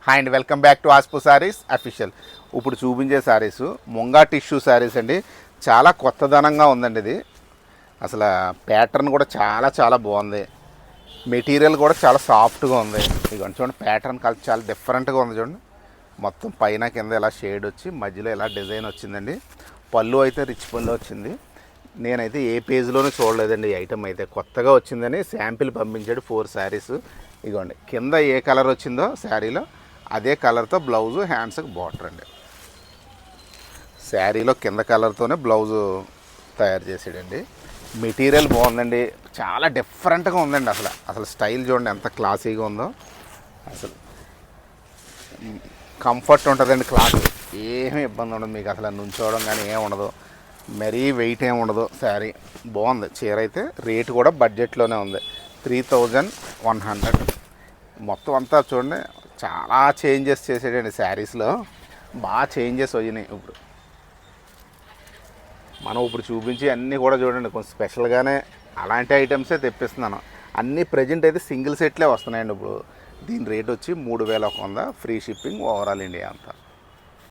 Hi అండి, welcome back to ఆస్పు sarees official. ఇప్పుడు చూపించే సారీస్ ముంగా టిష్యూ సారీస్ అండి. చాలా కొత్తదనంగా ఉందండి ఇది. అసలు ప్యాటర్న్ కూడా చాలా బాగుంది. మెటీరియల్ కూడా చాలా సాఫ్ట్గా ఉంది. ఇదిగోండి చూడండి, ప్యాటర్న్ కలిసి చాలా డిఫరెంట్గా ఉంది చూడండి. మొత్తం పైన కింద ఇలా షేడ్ వచ్చి మధ్యలో ఇలా డిజైన్ వచ్చిందండి. పళ్ళు అయితే రిచ్ పళ్ళు వచ్చింది. నేనైతే ఏ పేజ్లోనూ చూడలేదండి. ఈ ఐటమ్ అయితే కొత్తగా వచ్చిందని శాంపిల్ పంపించాడు 4 శారీస్. ఇదిగోండి కింద ఏ కలర్ వచ్చిందో శారీలో అదే కలర్తో బ్లౌజు, హ్యాండ్స్కి బార్డర్ అండి. శారీలో కింద కలర్తోనే బ్లౌజు తయారు చేసాడండి. మెటీరియల్ బాగుందండి, చాలా డిఫరెంట్గా ఉందండి. అసలు స్టైల్ చూడండి ఎంత క్లాసీగా ఉందో. అసలు కంఫర్ట్ ఉంటుందండి, క్లాత్ ఏమీ ఇబ్బంది ఉండదు మీకు. అసలు నుంచోవడం కానీ ఏమి ఉండదు, మరీ వెయిట్ ఏమి ఉండదు. శారీ బాగుంది. చీర అయితే రేటు కూడా బడ్జెట్లోనే ఉంది, 3100. మొత్తం అంతా చూడండి చాలా చేంజెస్ చేసాడండి శారీస్లో. బాగా చేంజెస్ వచ్చినాయి. మనం ఇప్పుడు చూపించి అన్నీ కూడా చూడండి కొంచెం స్పెషల్గానే అలాంటి ఐటమ్సే తెప్పిస్తున్నాను. అన్నీ ప్రజెంట్ అయితే సింగిల్ సెట్లే వస్తున్నాయండి. ఇప్పుడు దీని రేట్ వచ్చి 3100, ఫ్రీ షిప్పింగ్ ఓవరాల్ ఇండియా అంతా.